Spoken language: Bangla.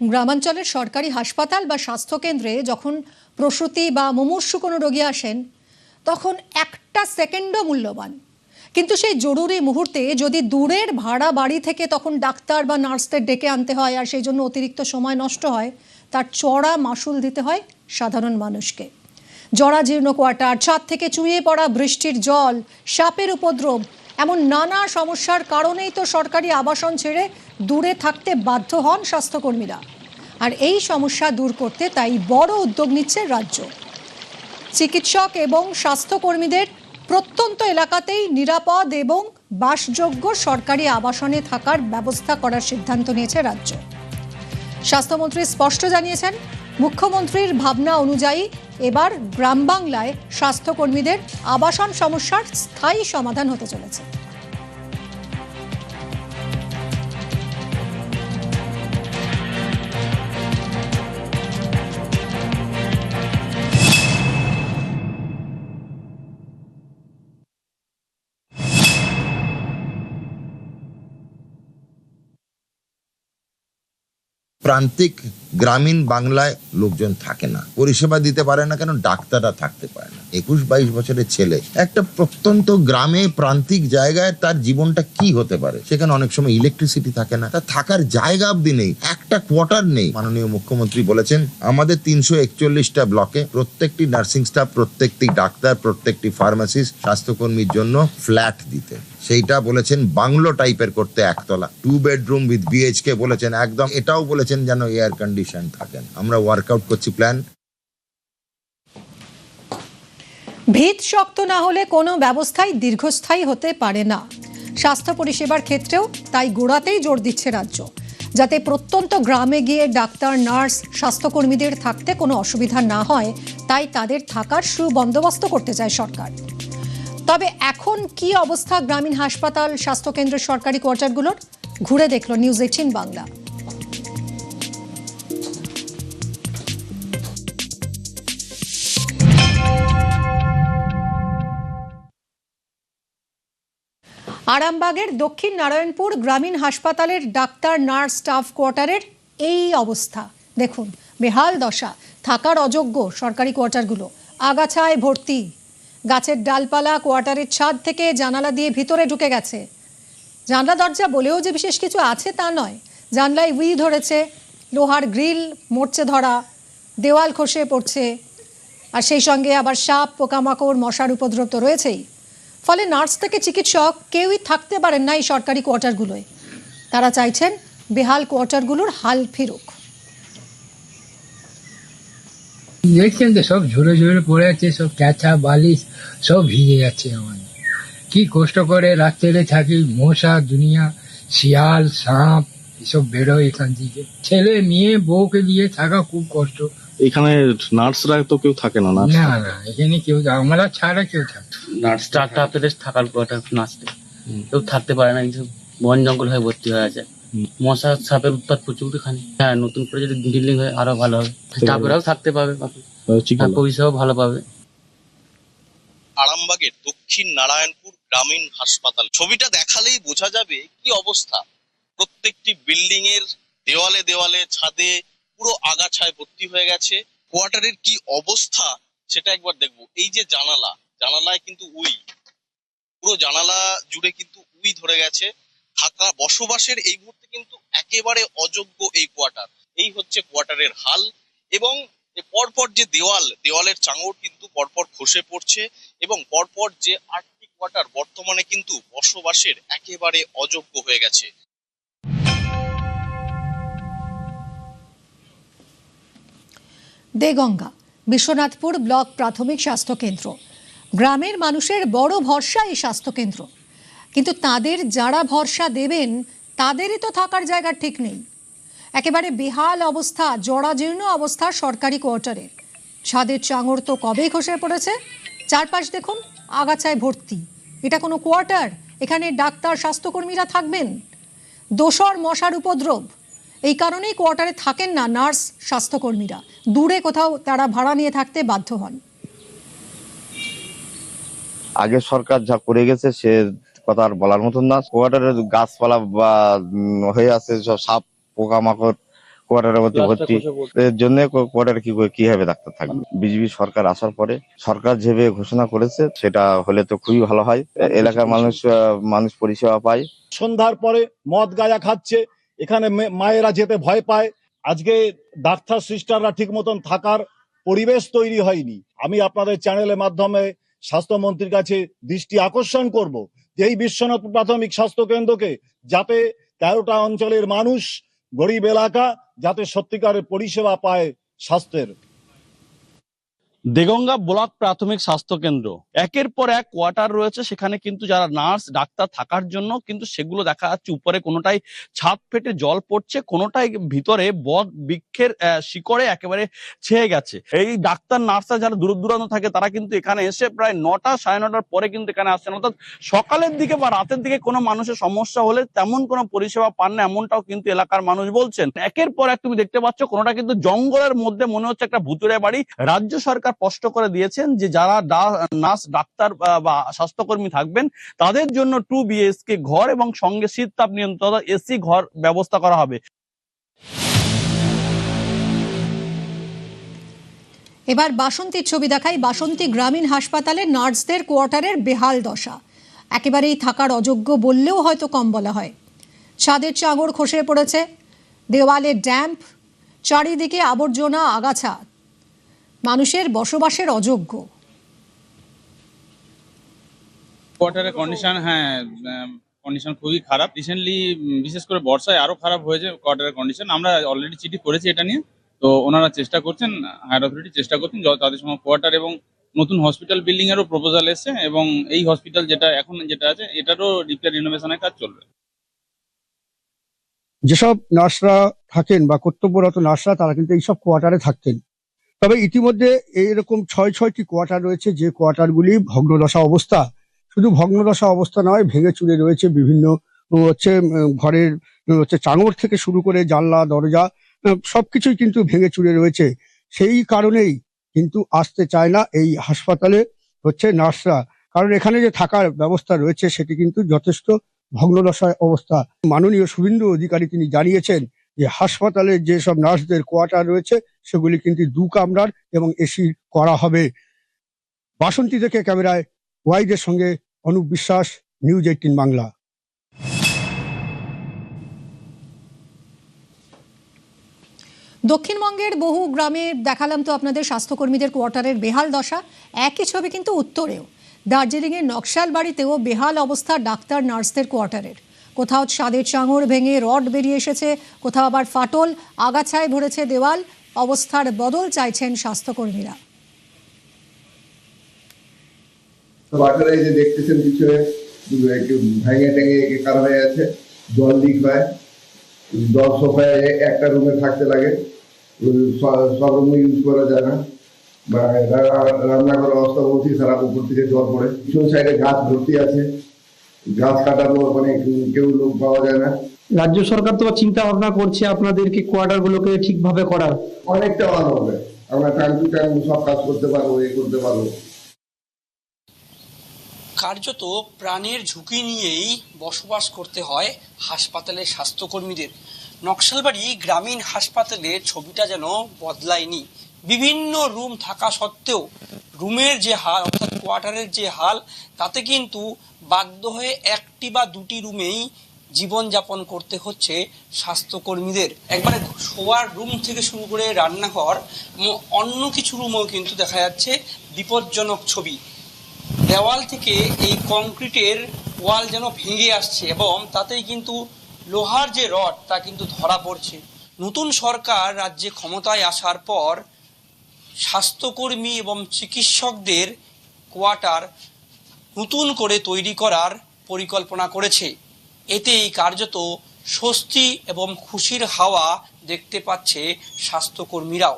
গ্রামাঞ্চলের সরকারি হাসপাতাল বা স্বাস্থ্যকেন্দ্রে যখন প্রসূতি বা মুমূর্ষু কোনো রোগী আসেন তখন একটা সেকেন্ডও মূল্যবান। কিন্তু সেই জরুরি মুহূর্তে যদি দূরের ভাড়া বাড়ি থেকে তখন ডাক্তার বা নার্সদের ডেকে আনতে হয় আর সেই জন্য অতিরিক্ত সময় নষ্ট হয়, তার চড়া মাশুল দিতে হয় সাধারণ মানুষকে। জরাজীর্ণ কোয়ার্টার, ছাদ থেকে চুইয়ে পড়া বৃষ্টির জল, সাপের উপদ্রব, এমন নানা সমস্যার কারণেই তো সরকারি আবাসন ছেড়ে দূরে থাকতে বাধ্য হন স্বাস্থ্যকর্মীরা। আর এই সমস্যা দূর করতে তাই বড় উদ্যোগ নিচ্ছে রাজ্য। চিকিৎসক এবং স্বাস্থ্যকর্মীদের প্রত্যন্ত এলাকাতেই নিরাপদ এবং বাসযোগ্য সরকারি আবাসনে থাকার ব্যবস্থা করার সিদ্ধান্ত নিয়েছে রাজ্য। স্বাস্থ্যমন্ত্রী স্পষ্ট জানিয়েছেন, মুখ্যমন্ত্রীর ভাবনা অনুযায়ী এবার গ্রাম বাংলায় স্বাস্থ্যকর্মীদের আবাসন সমস্যার স্থায়ী সমাধান হতে চলেছে। প্রান্তিক গ্রামীণ বাংলায় লোকজন থাকে না, পরিষেবা দিতে পারে না, কেন ডাক্তাররা থাকতে পারে না। 21-22 বছরের ছেলে একটা প্রত্যন্ত গ্রামে প্রান্তিক জায়গায় তার জীবনটা কি হতে পারে? সেখানে অনেক সময় ইলেকট্রিসিটি থাকে না, তার থাকার জায়গা অব্দি নেই, একটা কোয়ার্টার নেই। মাননীয় মুখ্যমন্ত্রী বলেছেন আমাদের 341টা ব্লকে প্রত্যেকটি নার্সিং স্টাফ, প্রত্যেকটি ডাক্তার, প্রত্যেকটি ফার্মাসিস্ট, স্বাস্থ্যকর্মীর জন্য ফ্ল্যাট দিতে। সেইটা বলেছেন বাংলো টাইপের করতে, একতলা 2 বেডরুম উইথ BHK বলেছেন একদম। এটাও বলেছেন যেন এয়ার কন্ডিশন থাকেন। আমরা ওয়ার্কআউট করছি প্ল্যান। ভিত শক্ত না হলে কোনো ব্যবস্থাই দীর্ঘস্থায়ী হতে পারে না। স্বাস্থ্য পরিষেবার ক্ষেত্রেও তাই গোড়াতেই জোর দিচ্ছে রাজ্য, যাতে প্রত্যন্ত গ্রামে গিয়ে ডাক্তার, নার্স, স্বাস্থ্যকর্মীদের থাকতে কোনো অসুবিধা না হয়, তাই তাদের থাকার সুবন্দোবস্ত করতে চায় সরকার। তবে এখন কি অবস্থা গ্রামীণ হাসপাতাল, স্বাস্থ্যকেন্দ্রের সরকারি কোয়ার্টারগুলোর? ঘুরে দেখল নিউজ 18 বাংলা। আরামবাগের দক্ষিণ নারায়ণপুর গ্রামীণ হাসপাতালের ডাক্তার, নার্স, স্টাফ কোয়ার্টারের এই অবস্থা দেখুন। বেহাল দশা, থাকার অযোগ্য সরকারি কোয়ার্টারগুলো, আগাছায় ভর্তি, গাছের ডালপালা কোয়ার্টারের ছাদ থেকে জানালা দিয়ে ভিতরে ঢুকে গেছে। জানলা দরজা বলেও যে বিশেষ কিছু আছে তা নয়, জানলায় উই ধরেছে, লোহার গ্রিল মরচে ধরা, দেওয়াল খসে পড়ছে, আর সেই সঙ্গে আবার সাপ, পোকামাকড়, মশার উপদ্রব তো রয়েছেই। ফলে নার্স থেকে চিকিৎসক কেউই থাকতে পারেন না এই সরকারি কোয়ার্টারগুলোয়। তারা চাইছেন বেহাল কোয়ার্টারগুলোর হাল ফিরুক। দেখছেন তো সব ঝরে ঝরে পড়ে আছে, সব ক্যাঁচা বালিশ সব ভিজে যাচ্ছে। আমাদের কি কষ্ট করে রাত্রে থাকি, মশা দুনিয়া, শিয়াল, সাপ এসব বেরোয় এখান থেকে। ছেলে মেয়ে বউকে নিয়ে থাকা খুব কষ্ট। এখানে নার্সরা তো কেউ থাকে না? না না, এখানে কেউ, আমরা ছাড়া কেউ থাকে। নার্স স্টাফদের থাকার কোয়ার্টার নার্সদের কেউ থাকতে পারে না, বন জঙ্গল হয়ে ভর্তি হয়ে আছে। মশা সাপের উৎপাত প্রচুর এখানে। হ্যাঁ, নতুন করে যদি বিল্ডিং হয় আরো ভালো হবে, স্টাফরাও থাকতে পাবে, পয়সাও ভালো পাবে। আরামবাগের দক্ষিণ নারায়ণপুর গ্রামীণ হাসপাতাল ছবিটা দেখালেই বোঝা যাবে কি অবস্থা। প্রত্যেকটি বিল্ডিং এর দেওয়ালে দেওয়ালে, ছাদে পুরো আগাছায় ভর্তি হয়ে গেছে। কোয়ার্টারের কি অবস্থা সেটা একবার দেখবো। এই যে জানালায় কিন্তু উই, পুরো জানালা জুড়ে কিন্তু উই ধরে গেছে। থাকা বসবাসের এই মুহূর্তে কিন্তু একেবারে অযোগ্য এই কোয়ার্টার। এই হচ্ছে কোয়ার্টারের হাল। এবং পরপর যে দেওয়ালের চাঙড় কিন্তু পরপর খসে পড়ছে, এবং পরপর যে 8টি কোয়ার্টার বর্তমানে কিন্তু বসবাসের একেবারে অযোগ্য হয়ে গেছে। দেগঙ্গা বিশ্বনাথপুর ব্লক প্রাথমিক স্বাস্থ্যকেন্দ্র, গ্রামের মানুষের বড় ভরসা এই স্বাস্থ্যকেন্দ্র। কিন্তু তাদের যারা ভরসা দেবেন তাদেরই তো থাকার জায়গা ঠিক নেই। একেবারে বেহাল অবস্থা, জরাজীর্ণ অবস্থা সরকারি কোয়ার্টারের। ছাদের চাঙড় তো কবেই খসে পড়েছে, চারপাশ দেখুন আগাছায় ভর্তি। এটা কোনো কোয়ার্টার? এখানে ডাক্তার, স্বাস্থ্যকর্মীরা থাকবেন? দোসর মশার উপদ্রব। এই কারণেই কোয়ার্টারে থাকেন না নার্স, স্বাস্থ্যকর্মীরা। দূরে কোথাও তারা ভাড়া নিয়ে থাকতে বাধ্য হন। আগে সরকার যা করে গেছে সে কথা আর বলার মতন না। কোয়ার্টারে গাছপালা বা হয়ে আছে, সব সাপ পোকামাকড় কোয়ার্টারের মধ্যে ভর্তি। এর জন্য কোয়ার্টারে কিভাবে ডাক্তার থাকবে? বিজেপি সরকার আসার পরে সরকার যেভাবে ঘোষণা করেছে সেটা হলে তো খুবই ভালো হয়, এলাকার মানুষ পরিষেবা পায়। সন্ধ্যার পরে মদ গাঁজা খাচ্ছে, এখানে মায়েরা যেতে ভয় পায়। আজকে ডাক্তার সিস্টাররা ঠিক মতন থাকার পরিবেশ তৈরি হয়নি। আমি আপনাদের চ্যানেলের মাধ্যমে স্বাস্থ্যমন্ত্রীর কাছে দৃষ্টি আকর্ষণ করব যে এই বিশ্বনাথ প্রাথমিক স্বাস্থ্য কেন্দ্রকে যাতে 13টা অঞ্চলের মানুষ, গরিব এলাকা যাতে সত্যিকারের পরিষেবা পায় স্বাস্থ্যের। দেগঙ্গা ব্লক প্রাথমিক স্বাস্থ্য কেন্দ্র, একের পর এক কোয়ার্টার রয়েছে, সেখানে কিন্তু যারা নার্স ডাক্তার থাকার জন্য কিন্তু সেগুলো দেখা যাচ্ছে উপরে কোনোটাই ছাদ ফেটে জল পড়ছে, কোনোটাই ভিতরে বট বৃক্ষের শিকড়ে একেবারে ছেয়ে গেছে। এই ডাক্তার নার্সরা যারা দূর দূরান্ত থাকে তারা কিন্তু এখানে এসে প্রায় 9টা 9:30টার পরে কিন্তু এখানে আসছেন, অর্থাৎ সকালের দিকে বা রাতের দিকে কোনো মানুষের সমস্যা হলে তেমন কোনো পরিষেবা পান না, এমনটাও কিন্তু এলাকার মানুষ বলছেন। একের পর এক তুমি দেখতে পাচ্ছ কোনোটা কিন্তু জঙ্গলের মধ্যে, মনে হচ্ছে একটা ভুতুড়ে বাড়ি। রাজ্য সরকার স্পষ্ট করে দিয়েছেন যে যারা নার্স ডাক্তার বা স্বাস্থ্যকর্মী থাকবেন তাদের জন্য 2 BHK ঘর এবং সঙ্গে শীত তাপ নিয়ন্ত্রণ এসি ঘর ব্যবস্থা করা হবে। এবার বাসন্তীর ছবি দেখাই। বাসন্তী গ্রামীণ হাসপাতালে নার্সদের কোয়ার্টারের বেহাল দশা, একেবারেই থাকার অযোগ্য বললেও হয়তো কম বলা হয়। ছাদের চাঙড় খসে পড়েছে, দেওয়ালে ড্যাম্প, চারিদিকে আবর্জনা আগাছা, মানুষের বসবাসের অযোগ্য। কোয়ার্টারের কন্ডিশন, কন্ডিশন খুবই খারাপ। রিসেন্টলি বিশেষ করে বর্ষায় আরো খারাপ হয়েছে কোয়ার্টারের কন্ডিশন। আমরা অলরেডি চিঠি করেছি এটা নিয়ে, তো ওনারা চেষ্টা করছেন, হায়ার অথরিটি চেষ্টা করছেন তাদের সঙ্গে কোয়ার্টার এবং নতুন হসপিটাল বিল্ডিং এরও প্রপোজাল এসছে, এবং এই হসপিটাল যেটা আছে এটারও রিপেয়ার রিনোভেশনের কাজ চলবে। যেসব নার্সরা থাকেন বা কর্তব্যরত নার্সরা তারা কিন্তু এইসব কোয়ার্টারে থাকতেন, তবে ইতিমধ্যে এরকম 6টি কোয়ার্টার রয়েছে যে কোয়ার্টারগুলি ভগ্নদশা অবস্থা। শুধু ভগ্নদশা অবস্থা নয়, ভেঙে চুরে রয়েছে বিভিন্ন ঘরের চাঙড় থেকে শুরু করে জানলা দরজা সবকিছুই কিন্তু ভেঙে চুরে রয়েছে। সেই কারণেই কিন্তু আসতে চায় না এই হাসপাতালে নার্সরা, কারণ এখানে যে থাকার ব্যবস্থা রয়েছে সেটি কিন্তু যথেষ্ট ভগ্নদশায় অবস্থা। মাননীয় শুভেন্দু অধিকারী তিনি জানিয়েছেন যে হাসপাতালে যেসব নার্সদের কোয়ার্টার রয়েছে সেগুলি কিন্তু 2 কামরার এবং এসি করা হবে। বাসন্তী থেকে ক্যামেরায় ওয়াইদের সঙ্গে অনুপ বিশ্বাস, নিউজ 18 বাংলা। দক্ষিণবঙ্গের বহু গ্রামে দেখালাম তো আপনাদের স্বাস্থ্যকর্মীদের কোয়ার্টারের বেহাল দশা। একই ছবি কিন্তু উত্তরেও, দার্জিলিংয়ের নকশালবাড়িতেও বেহাল অবস্থা ডাক্তার নার্সদের কোয়ার্টারের। কোথাও ছাদের চাঙড় ভেঙে রড বেরিয়ে এসেছে, কোথাও আবার ফাটল, আগাছায় ভরেছে দেওয়াল। অবস্থার বদল চাইছেন স্বাস্থ্যকর্মীরা। কোয়ার্টারে যে দেখতেছেন পিছনে ভেঙে টেঙে কার হয়ে আছে, জল লিক হয়, জল সোফায় একটা রুমে থাকতে লাগে, সব রুমে ইউজ করা যায় না, বা রান্নাঘরের অবস্থা বলছি খারাপ, উপর থেকে জল পড়ে। পিছন সাইডে গাছ ভর্তি আছে, গাছ কাটানো মানে কেউ লোক পাওয়া যায় না। রাজ্য সরকার তো চিন্তা ভাবনা করছে আপনাদেরকে কোয়ার্টার গুলোকে ঠিকভাবে করার, অনেকটা ভালো হবে, আমরা টাইম টু টাইম সব কাজ করতে পারবো, করতে পারবো। কার্যত প্রাণের ঝুঁকি নিয়েই বসবাস করতে হয় হাসপাতালের স্বাস্থ্যকর্মীদের। নকশালবাড়ি গ্রামীণ হাসপাতালের ছবিটা যেন বদলায়নি। বিভিন্ন রুম থাকা সত্ত্বেও রুমের যে হাল, অর্থাৎ কোয়ার্টারের যে হাল, তাতে কিন্তু বাধ্য হয়ে 1টি বা 2টি রুমেই জীবনযাপন করতে হচ্ছে স্বাস্থ্যকর্মীদের। একবারে শোয়ার রুম থেকে শুরু করে রান্নাঘর, অন্য কিছু রুমও কিন্তু দেখা যাচ্ছে বিপজ্জনক ছবি। দেওয়াল থেকে এই কংক্রিটের ওয়াল যেন ভেঙে আসছে, এবং তাতেই কিন্তু লোহার যে রড তা কিন্তু ধরা পড়ছে। নতুন সরকার রাজ্যে ক্ষমতায় আসার পর স্বাস্থ্যকর্মী এবং চিকিৎসকদের কোয়ার্টার নতুন করে তৈরি করার পরিকল্পনা করেছে। এতেই কার্যত স্বস্তি এবং খুশির হাওয়া দেখতে পাচ্ছে স্বাস্থ্যকর্মীরাও।